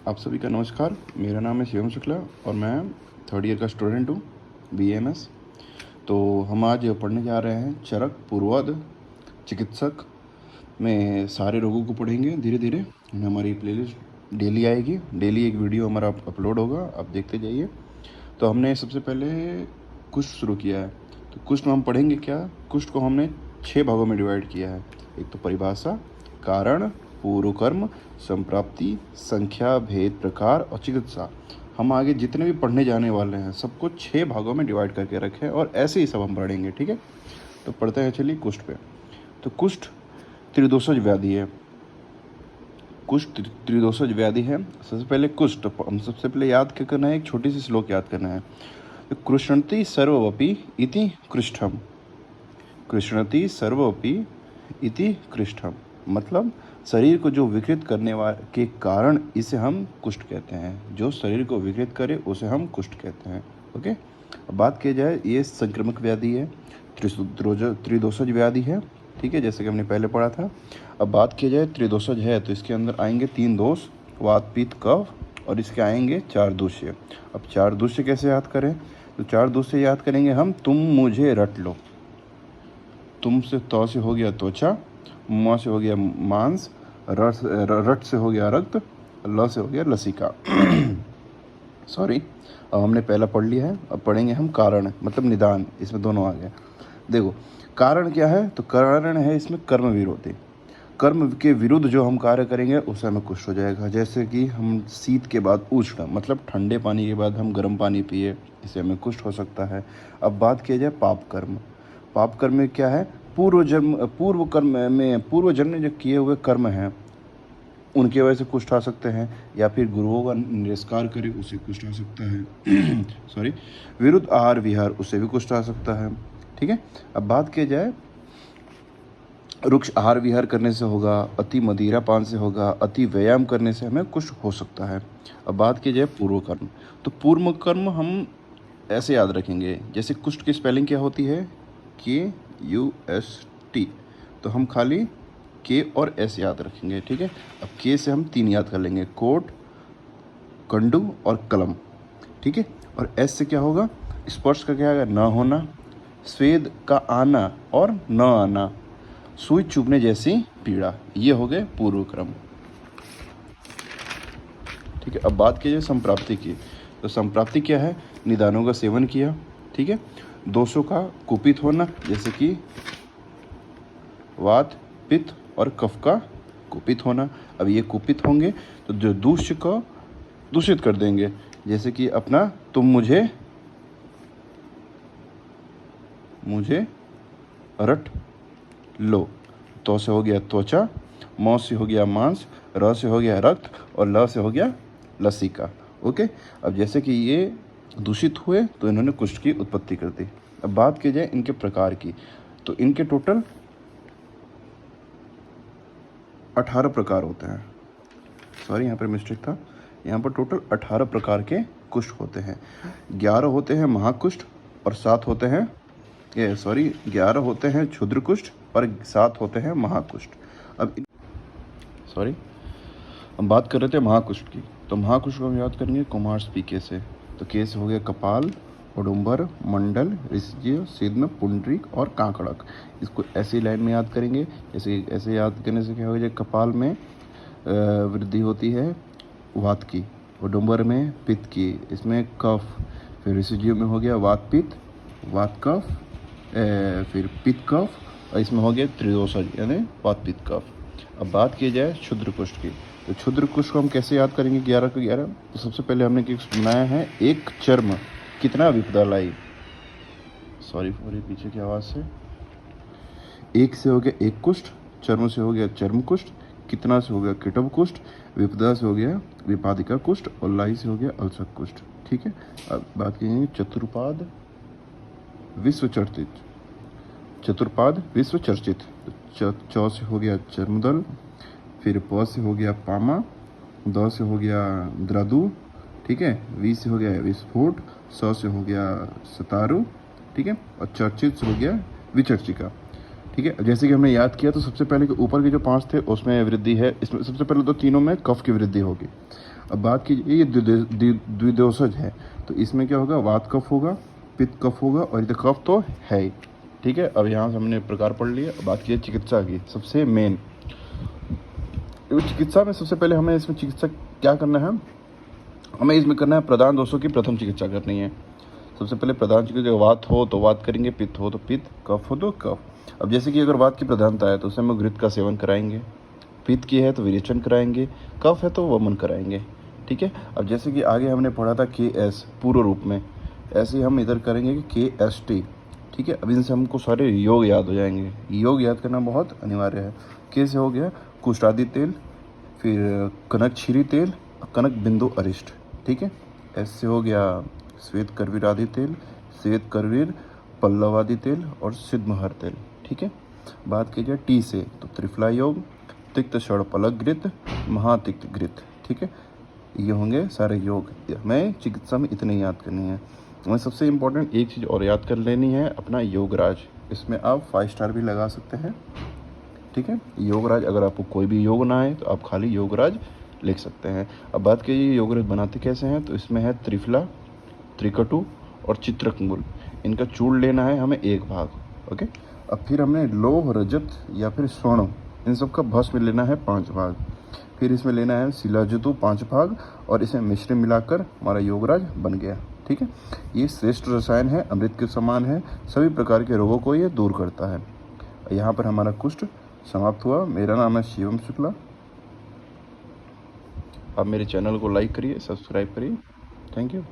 आप सभी का नमस्कार। मेरा नाम है शिवम शुक्ला और मैं थर्ड ईयर का स्टूडेंट हूँ, BAMS। तो हम आज पढ़ने जा रहे हैं चरक पूर्वोद चिकित्सक में सारे रोगों को पढ़ेंगे धीरे धीरे। हमारी प्लेलिस्ट डेली आएगी, डेली एक वीडियो हमारा अपलोड होगा, आप देखते जाइए। तो हमने सबसे पहले कुष्ठ शुरू किया है। तो कुष्ठ में हम पढ़ेंगे क्या? कुष्ठ को हमने 6 भागों में डिवाइड किया है। एक तो परिभाषा, कारण, पूर्व कर्म, संप्राप्ति, संख्या, भेद, प्रकार और चिकित्सा। हम आगे जितने भी पढ़ने जाने वाले हैं सबको 6 भागों में डिवाइड करके रखें और ऐसे ही सब हम पढ़ेंगे, ठीक है। तो पढ़ते हैं, चलिए कुष्ठ पे। तो कुष्ठ त्रिदोषज व्याधि है। कुष्ठ त्रिदोषज व्याधि है। सबसे पहले कुष्ठ, हम सबसे पहले याद क्या करना है, एक छोटी सी श्लोक याद करना है। कृष्णति सर्ववपि इति कृष्ठम। कृष्णति सर्ववपि इति कृष्ठम मतलब शरीर को जो विकृत करने वाले के कारण इसे हम कुष्ठ कहते हैं। जो शरीर को विकृत करे उसे हम कुष्ठ कहते हैं। ओके, अब बात की जाए, ये संक्रामक व्याधि है, त्रिदोषज व्याधि है, ठीक है, जैसे कि हमने पहले पढ़ा था। अब बात की जाए त्रिदोषज है तो इसके अंदर आएंगे 3 दोष, वात पित्त कफ, और इसके आएंगे 4 दूष्य। अब 4 दूष्य कैसे याद करें? तो 4 दूष्य याद करेंगे हम। तुम मुझे रट लो। तुम से तो से हो गया त्वचा, म से हो गया मांस, रट से हो गया रक्त, ल से हो गया लसिका। सॉरी, अब हमने पहला पढ़ लिया है, अब पढ़ेंगे हम कारण मतलब निदान। इसमें दोनों आ गए। देखो, कारण क्या है? तो कारण है इसमें कर्म विरोधी। कर्म के विरुद्ध जो हम कार्य करेंगे उससे हमें कुष्ठ हो जाएगा। जैसे कि हम शीत के बाद उष्ण मतलब ठंडे पानी के बाद हम गर्म पानी पिए, इससे हमें कुष्ठ हो सकता है। अब बात किया जाए पाप कर्म। पाप कर्म में क्या है? पूर्व जन्म में जो किए हुए कर्म हैं उनकी वजह से कुष्ठ आ सकते हैं, या फिर गुरुओं का निरस्कार करे उसे कुष्ठ आ सकता है। सॉरी, विरुद्ध आहार विहार, उससे भी कुष्ठ आ सकता है, ठीक है। अब बात की जाए, रुक्ष आहार विहार करने से होगा, अति मदिरा पान से होगा, अति व्यायाम करने से हमें कुष्ठ हो सकता है। अब बात की जाए पूर्व कर्म। तो पूर्व कर्म हम ऐसे याद रखेंगे, जैसे कुष्ठ की स्पेलिंग क्या होती है? KUST। तो हम खाली K और S याद रखेंगे, ठीक है। अब K से हम 3 याद कर लेंगे, कोट, कंडू और कलम, ठीक है। और S से क्या होगा? स्पर्श का क्या है? न होना, स्वेद का आना और न आना, सुई चुभने जैसी पीड़ा। ये हो गए पूर्व क्रम, ठीक है। अब बात की जाए संप्राप्ति की। तो संप्राप्ति क्या है? निदानों का सेवन किया, ठीक है। दोषों का कुपित होना, जैसे कि वात पित्त और कफ का कुपित होना। अब ये कुपित होंगे तो जो दूष्य को दूषित कर देंगे, जैसे कि अपना तुम मुझे रट लो। तो से हो गया त्वचा, म से हो गया मांस, र से हो गया रक्त और ल से हो गया लसिका। ओके, अब जैसे कि ये दूषित हुए तो इन्होंने कुष्ठ की उत्पत्ति कर दी। अब बात की जाए इनके प्रकार की, तो इनके टोटल 18 प्रकार होते हैं। सॉरी, यहाँ पर मिस्टेक था, यहाँ पर टोटल 18 प्रकार के कुष्ठ होते हैं। 11 होते हैं महाकुष्ठ और 7 होते हैं 11 होते हैं क्षुद्र कुष्ठ और 7 होते हैं महाकुष्ठ। हम बात कर रहे थे महाकुष्ठ की। तो महाकुष्ठ को हम याद करेंगे कुमार पीके से। तो के से हो गया कपाल, औडुंबर, मंडल, ऋषिज्य, सिद्म, पुंडरीक और कांकड़क। इसको ऐसी लाइन में याद करेंगे, ऐसे याद करने से क्या होगा? कपाल में वृद्धि होती है वात की, औडुंबर में पित्त की, इसमें कफ, फिर ऋषिज्य में हो गया वात पित्त, वात कफ, फिर पित्त कफ, और इसमें हो गया त्रिदोषज यानी वात पित्त कफ। अब बात की जाए क्षुद्र कुष्ठ की। तो क्षुद्र कुष्ठ को हम कैसे याद करेंगे 11 को 11? तो सबसे पहले हमने बनाया है एक चर्म कितना विपदा लाई। सॉरी पीछे की आवाज़ से। एक से हो गया एक कुष्ठ, चर्म से हो गया चर्म कुष्ठ, कितना से हो गया किटव कुष्ठ, विपदा से हो गया विपादिका कुष्ठ और लाई से हो गया अल्सक कुष्ठ, ठीक है। अब बात करेंगे चतुर्पाद विश्व चर्चित। चतुर्पाद विश्व चर्चित। चौ से हो गया चर्मदल, फिर प से हो गया पामा, द से हो गया द्रदु, ठीक है। वी से हो गया विस्फोट, स से हो गया सतारु, ठीक है। और चर्चित से हो गया विचर्चिका, ठीक है। जैसे कि हमने याद किया तो सबसे पहले के ऊपर के जो 5 थे उसमें वृद्धि है। इसमें सबसे पहले तो तीनों में कफ की वृद्धि होगी। अब बात कीजिए, ये द्विदोषज है, तो इसमें क्या होगा, वात कफ होगा, पित्त कफ होगा, और ये कफ तो है ही। ठीक है, अब यहाँ से हमने प्रकार पढ़ लिया। बात कीजिए चिकित्सा की, सबसे मेन चिकित्सा में सबसे पहले हमें इसमें चिकित्सा क्या करना है, हमें इसमें करना है प्रधान दोषों की प्रथम चिकित्सा करनी है। सबसे पहले प्रधान चिकित्सा, वात हो तो वात करेंगे, पित्त हो तो पित्त, कफ हो तो कफ। अब जैसे कि अगर वात की प्रधानता है तो उसमें हम घृत का सेवन कराएंगे, पित्त की है तो विरेचन कराएंगे, कफ है तो वमन कराएंगे। ठीक है, अब जैसे कि आगे हमने पढ़ा था KS पूर्व रूप में, ऐसे ही हम इधर करेंगे कि KST। ठीक है, अब इनसे हमको सारे योग याद हो जाएंगे। योग याद करना बहुत अनिवार्य है। कैसे हो गया, कुष्ठादि तेल, फिर कनक क्षीरी तेल, कनक बिंदु अरिष्ट। ठीक है, ऐसे हो गया श्वेत करवीर आदि तेल, श्वेत करवीर पल्लव आदि तेल और सिद्धमहर तेल। ठीक है, बात की जाए टी से तो त्रिफला योग, तिक्त षड़पलक घृत, महातिक्त घृत। ठीक है, ये होंगे सारे योग। हमें चिकित्सा में इतने याद करनी है। हमें सबसे इम्पोर्टेंट एक चीज़ और याद कर लेनी है, अपना योगराज। इसमें आप 5 स्टार भी लगा सकते हैं। ठीक है, योगराज, अगर आपको कोई भी योग ना आए तो आप खाली योगराज लिख सकते हैं। अब बात कीजिए योगराज बनाते कैसे हैं, तो इसमें है त्रिफला, त्रिकटु और चित्रकंगुल। इनका चूर्ण लेना है हमें 1 भाग। ओके, अब फिर हमें लोह, रजत या फिर स्वर्ण, इन सब का भस्म लेना है 5 भाग। फिर इसमें लेना है शिलाजितु 5 भाग, और इसे मिश्रण मिलाकर हमारा योगराज बन गया। ठीक है, ये श्रेष्ठ रसायन है, अमृत के समान है, सभी प्रकार के रोगों को ये दूर करता है। यहाँ पर हमारा कुष्ठ समाप्त हुआ। मेरा नाम है शिवम शुक्ला। आप मेरे चैनल को लाइक करिए, सब्सक्राइब करिए। Thank you.